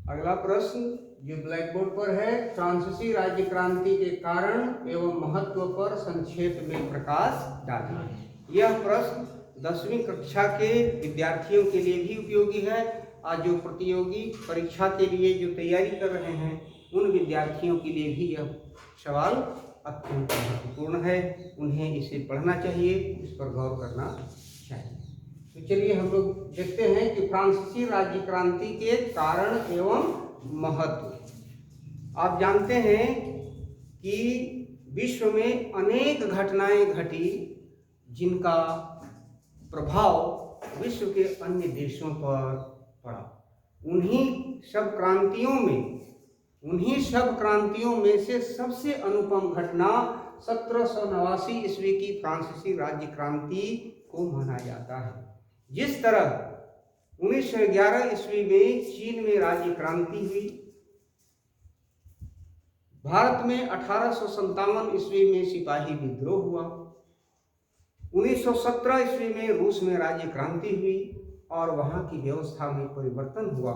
अगला प्रश्न जो ब्लैक बोर्ड पर है, फ्रांसीसी राज्य क्रांति के कारण एवं महत्व पर संक्षेप में प्रकाश डालें। यह प्रश्न 10वीं कक्षा के विद्यार्थियों के लिए भी उपयोगी है और जो प्रतियोगी परीक्षा के लिए जो तैयारी कर रहे हैं उन विद्यार्थियों के लिए भी यह सवाल अत्यंत महत्वपूर्ण है। उन्हें इसे पढ़ना चाहिए, इस पर गौर करना चाहिए। तो चलिए हम लोग देखते हैं कि फ्रांसीसी राज्य क्रांति के कारण एवं महत्व। आप जानते हैं कि विश्व में अनेक घटनाएं घटी जिनका प्रभाव विश्व के अन्य देशों पर पड़ा। उन्हीं सब क्रांतियों में से सबसे अनुपम घटना 1789 ईस्वी की फ्रांसीसी राज्य क्रांति को माना जाता है। जिस तरह 1911 ईस्वी में चीन में राज्य क्रांति हुई, भारत में 1857 ईस्वी में सिपाही विद्रोह हुआ, 1917 ईस्वी में रूस में राज्य क्रांति हुई और वहां की व्यवस्था में परिवर्तन हुआ,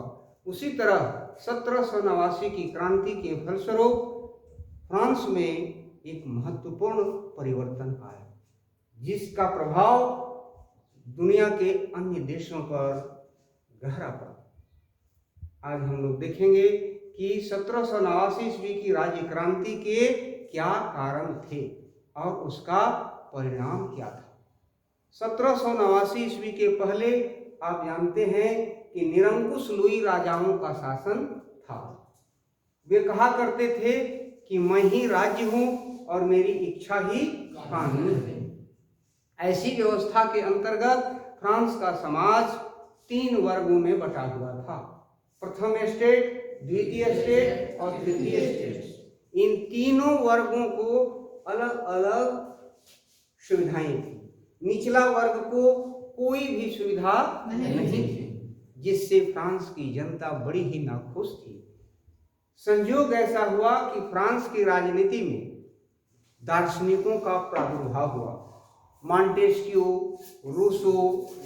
उसी तरह 1789 की क्रांति के फलस्वरूप फ्रांस में एक महत्वपूर्ण परिवर्तन आया जिसका प्रभाव दुनिया के अन्य देशों पर गहरा पड़ा। आज हम लोग देखेंगे कि 1789 ईस्वी की राज्य क्रांति के क्या कारण थे और उसका परिणाम क्या था। 1789 ईस्वी के पहले आप जानते हैं कि निरंकुश लुई राजाओं का शासन था। वे कहा करते थे कि मैं ही राज्य हूं और मेरी इच्छा ही कानून है। ऐसी व्यवस्था के अंतर्गत फ्रांस का समाज 3 वर्गों में बटा हुआ था। प्रथम स्टेट, द्वितीय स्टेट और तृतीय स्टेट। इन तीनों वर्गों को अलग अलग सुविधाएं थी। निचला वर्ग को कोई भी सुविधा नहीं थी, जिससे फ्रांस की जनता बड़ी ही नाखुश थी। संयोग ऐसा हुआ कि फ्रांस की राजनीति में दार्शनिकों का प्रादुर्भाव हुआ। मॉन्टेस्क्यू, रूसो,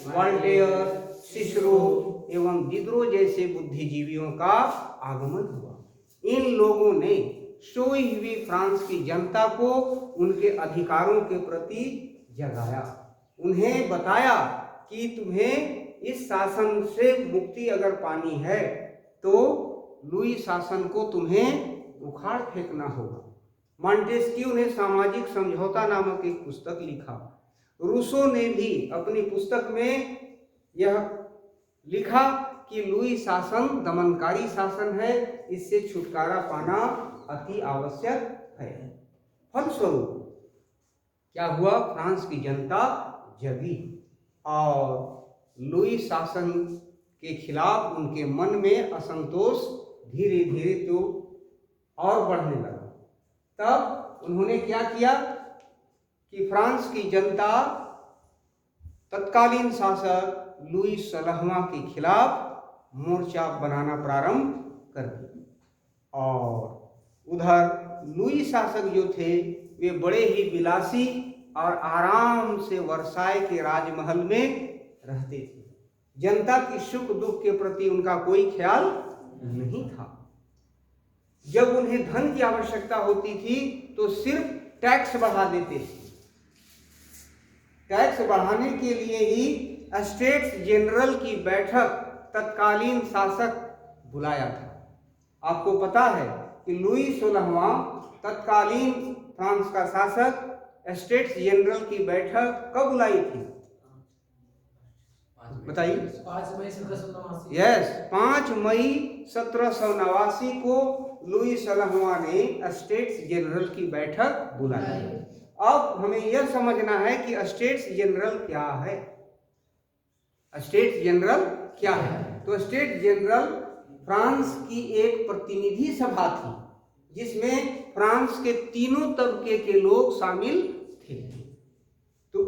वॉल्टेयर, सिसरो एवं दिदरो जैसे बुद्धिजीवियों का आगमन हुआ। इन लोगों ने सोई हुई फ्रांस की जनता को उनके अधिकारों के प्रति जगाया। उन्हें बताया कि तुम्हें इस शासन से मुक्ति अगर पानी है तो लुई शासन को तुम्हें उखाड़ फेंकना होगा। मॉन्टेस्क्यू ने सामाजिक समझौता नामक एक पुस्तक लिखा। रूसो ने भी अपनी पुस्तक में यह लिखा कि लुई शासन दमनकारी शासन है, इससे छुटकारा पाना अति आवश्यक है। फलस्वरूप क्या हुआ, फ्रांस की जनता जगी और लुई शासन के खिलाफ उनके मन में असंतोष धीरे धीरे तो और बढ़ने लगा। तब उन्होंने क्या किया कि फ्रांस की जनता तत्कालीन शासक लुई 16वां के खिलाफ मोर्चा बनाना प्रारंभ कर दिया। और उधर लुई शासक जो थे वे बड़े ही विलासी और आराम से वर्साय के राजमहल में रहते थे। जनता की सुख दुख के प्रति उनका कोई ख्याल नहीं था। जब उन्हें धन की आवश्यकता होती थी तो सिर्फ टैक्स बढ़ा देते थे। टैक्स बढ़ाने के लिए ही स्टेट्स जनरल की बैठक तत्कालीन शासक बुलाया था। आपको पता है कि लुई 16वां तत्कालीन फ्रांस का शासक स्टेट्स जनरल की बैठक कब बुलाई थी? बताइए। 5 मई 1789। यस, 5 मई 1789 को लुई 16वां ने स्टेट्स जनरल की बैठक बुलाई। अब हमें यह समझना है कि स्टेट्स जनरल क्या है। स्टेट्स जनरल क्या है? तो स्टेट जनरल फ्रांस की एक प्रतिनिधि सभा थी जिसमें फ्रांस के तीनों तबके के लोग शामिल थे। तो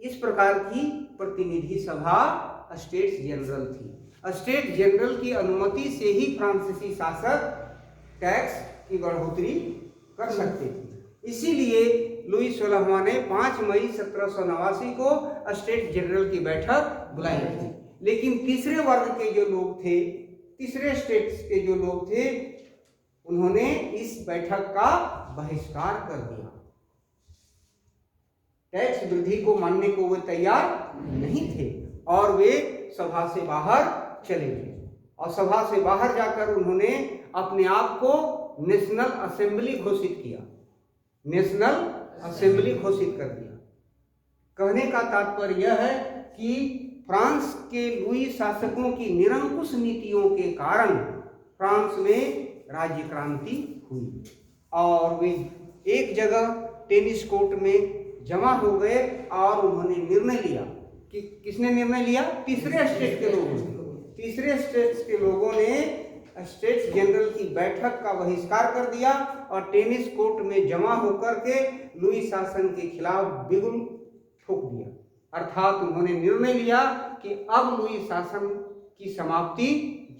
इस प्रकार की प्रतिनिधि सभा स्टेट्स जनरल थी। स्टेट जनरल की अनुमति से ही फ्रांसीसी शासक टैक्स की बढ़ोतरी कर सकते थे। इसीलिए लुई 16वां ने 5 मई 1789 को स्टेट जनरल की बैठक बुलाई थी। लेकिन तीसरे वर्ग के जो लोग थे, तीसरे स्टेट्स के जो लोग थे उन्होंने इस बैठक का बहिष्कार कर दिया। टैक्स वृद्धि को मानने को वे तैयार नहीं थे और वे सभा से बाहर चले गए और सभा से बाहर जाकर उन्होंने अपने आप को नेशनल असेंबली घोषित किया, नेशनल असेंबली घोषित कर दिया। कहने का तात्पर्य यह है कि फ्रांस के लुई शासकों की निरंकुश नीतियों के कारण फ्रांस में राज्य क्रांति हुई और वे एक जगह टेनिस कोर्ट में जमा हो गए और उन्होंने निर्णय लिया कि किसने निर्णय लिया? तीसरे स्टेट के लोगों ने। तीसरे स्टेट्स के लोगों ने स्टेट्स जनरल की बैठक का बहिष्कार कर दिया और टेनिस कोर्ट में जमा होकर के लुई शासन के खिलाफ बिगुल ठोक दिया। अर्थात उन्होंने निर्णय लिया कि अब लुई शासन की समाप्ति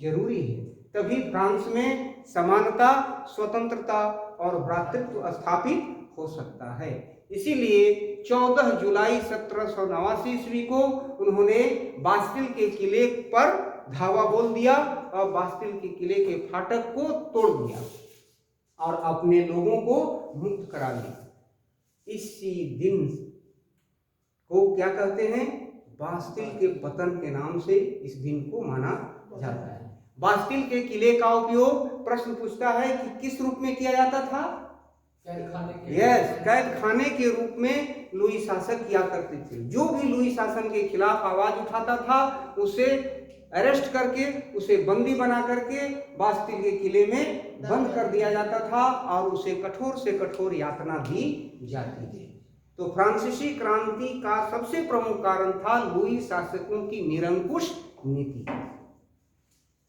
जरूरी है, तभी फ्रांस में समानता, स्वतंत्रता और भ्रातृत्व स्थापित हो सकता है। इसीलिए 14 जुलाई 1789 ईस्वी को उन्होंने बास्टिल के किले पर धावा बोल दिया और बास्टिल के किले के फाटक को तोड़ दिया और अपने लोगों को मुक्त करा लिया। इसी दिन को क्या कहते हैं? बास्टिल के पतन के नाम से इस दिन को माना जाता है। बास्टिल के किले का उपयोग, प्रश्न पूछता है कि किस रूप में किया जाता था? कैद खाने के रूप में लुई शासक किया करते थे। जो भी लुई शासन के खिलाफ आवाज उठाता था उसे अरेस्ट करके, उसे बंदी बना करके बास्टिल के किले में बंद कर दिया जाता था और उसे कठोर से कठोर यातना दी जाती थी। तो फ्रांसीसी क्रांति का सबसे प्रमुख कारण था लुई शासकों की निरंकुश नीति।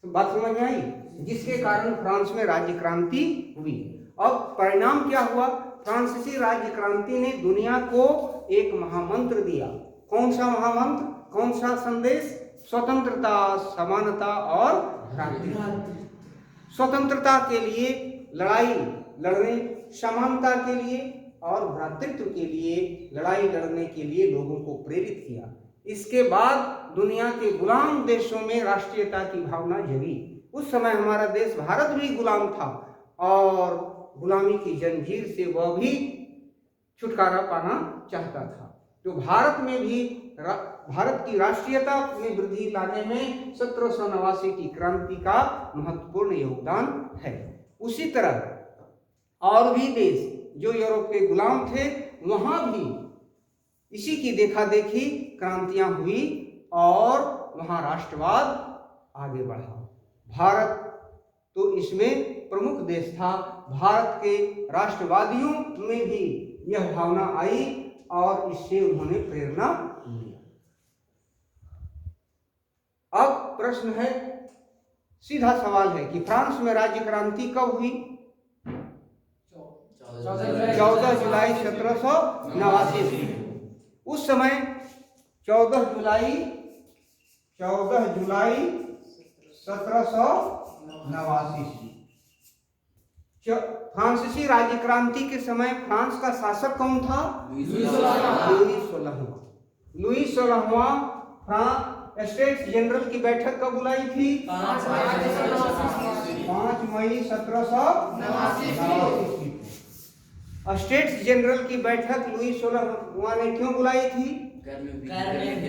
तो बात समझ में आई? जिसके कारण फ्रांस में राज्य क्रांति हुई। अब परिणाम क्या हुआ? फ्रांसीसी राज्य क्रांति ने दुनिया को एक महामंत्र दिया। कौन सा महामंत्र? कौन सा संदेश? स्वतंत्रता, समानता और भ्रातृत्व। स्वतंत्रता के लिए लड़ाई लड़ने, समानता के लिए और भ्रातृत्व के लिए लड़ाई लड़ने के लिए लोगों को प्रेरित किया। इसके बाद दुनिया के गुलाम देशों में राष्ट्रीयता की भावना जगी। उस समय हमारा देश भारत भी गुलाम था और गुलामी की जंजीर से वह भी छुटकारा पाना चाहता था। तो भारत में भी भारत की राष्ट्रीयता में वृद्धि लाने में 1789 की क्रांति का महत्वपूर्ण योगदान है। उसी तरह और भी देश जो यूरोप के गुलाम थे वहां भी इसी की देखा देखी क्रांतियां हुई और वहां राष्ट्रवाद आगे बढ़ा। भारत तो इसमें प्रमुख देश था। भारत के राष्ट्रवादियों में भी यह भावना आई और इससे उन्होंने प्रेरणा ली। अब प्रश्न है, सीधा सवाल है कि फ्रांस में राज्य क्रांति कब हुई? 14 जुलाई 1789। उस समय 14 जुलाई 1789 फ्रांसीसी राज्य क्रांति के समय फ्रांस का शासक कौन था? लुई 16वां। फ्रांस स्टेट्स जनरल की बैठक कब बुलाई थी? 5 मई 1789। स्टेट्स जनरल की बैठक लुई 16वां ने क्यों बुलाई थी?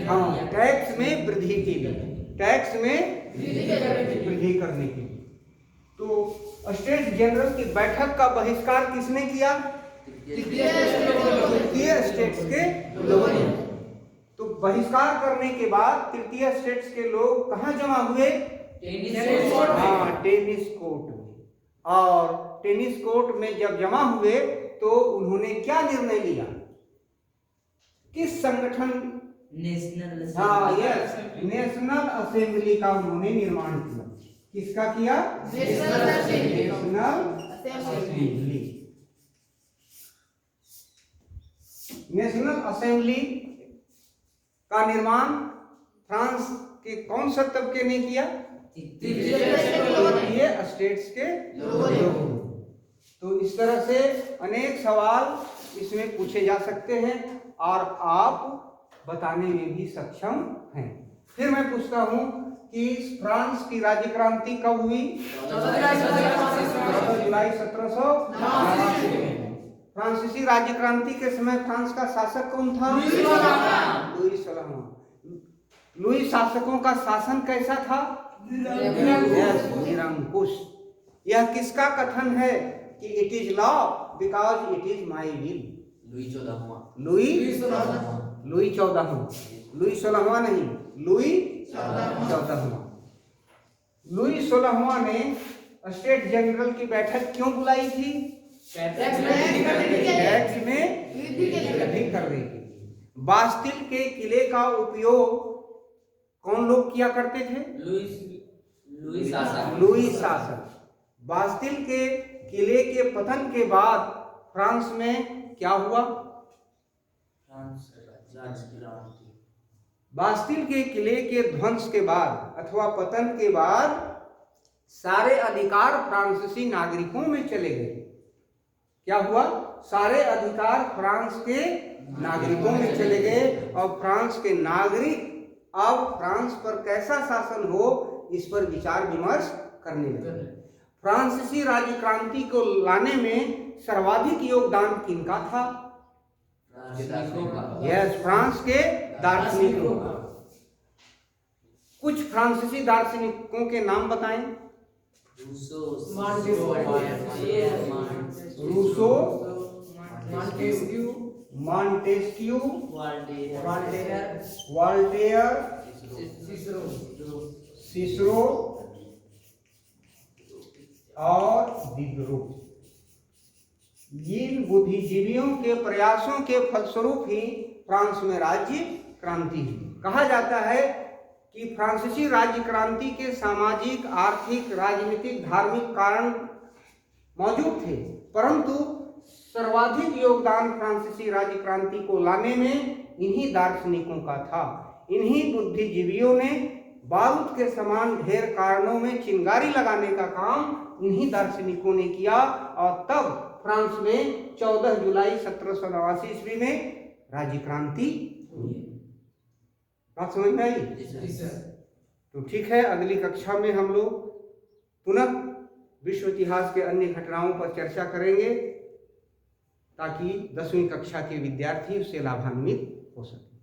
हाँ, टैक्स में वृद्धि के लिए, टैक्स में वृद्धि करने के लिए। तो स्टेट्स जनरल की बैठक का बहिष्कार किसने किया? तृतीय स्टेट्स के लोगों ने। तो बहिष्कार करने के बाद तृतीय स्टेट्स के लोग कहाँ जमा हुए? टेनिस कोर्ट में। और टेनिस कोर्ट में जब जमा हुए तो उन्होंने क्या निर्णय लिया? किस संगठन? नेशनल असेंबली का उन्होंने निर्माण किया। किसका किया? National assembly. नेशनल असेंबली का निर्माण फ्रांस के कौन सा तबके ने किया? तृतीय स्टेट्स के लोगों। तो इस तरह से अनेक सवाल इसमें पूछे जा सकते हैं और आप बताने में भी सक्षम हैं। फिर मैं पूछता हूं कि फ्रांस की राज्य क्रांति कब हुई? 14 जुलाई 1789 में। फ्रांसीसी राज्य क्रांति के समय फ्रांस का शासक कौन था? लुई 16वां। लुई शासकों का शासन कैसा था? निरंकुश। यह किसका कथन है कि it is law because it is my will? Louis 16वां नहीं, लुई 14वां। लुई 16वां ने स्टेट जनरल की बैठक क्यों बुलाई थी? टैक्स में वृद्धि करने के लिए। बास्तिल के किले का उपयोग कौन लोग किया करते थे? लुई शासक। बास्तिल के किले के पतन के बाद फ्रांस में क्या हुआ? बास्तिल के किले के ध्वंस के बाद अथवा पतन के बाद सारे अधिकार फ्रांसीसी नागरिकों में चले गए। क्या हुआ? सारे अधिकार फ्रांस के नागरिकों में चले गए और फ्रांस के नागरिक अब फ्रांस पर कैसा शासन हो इस पर विचार विमर्श करने लगे। फ्रांसीसी राज्य क्रांति को लाने में सर्वाधिक योगदान किनका था? यस, फ्रांस के दार्शनिकों का। कुछ फ्रांसीसी दार्शनिकों के नाम बताएं। रूसो, मॉन्टेस्क्यू, वॉल्टेयर, सिसरो और दिदरोट। इन बुद्धिजीवियों के प्रयासों के फलस्वरूप ही फ्रांस में राज्य क्रांति हुई। कहा जाता है कि फ्रांसीसी राज्य क्रांति के सामाजिक, आर्थिक, राजनीतिक, धार्मिक कारण मौजूद थे, परंतु सर्वाधिक योगदान फ्रांसीसी राज्य क्रांति को लाने में इन्हीं दार्शनिकों का था। इन्हीं बुद्धिजीवियों ने बारूद के समान ढेर कारणों में चिंगारी लगाने का काम इन्हीं दार्शनिकों ने किया और तब फ्रांस में 14 जुलाई 1789 ईस्वी में राज्य क्रांति हुई। बात समझ में आई? तो ठीक है, अगली कक्षा में हम लोग पुनः विश्व इतिहास के अन्य घटनाओं पर चर्चा करेंगे ताकि 10वीं कक्षा के विद्यार्थी उससे लाभान्वित हो सके।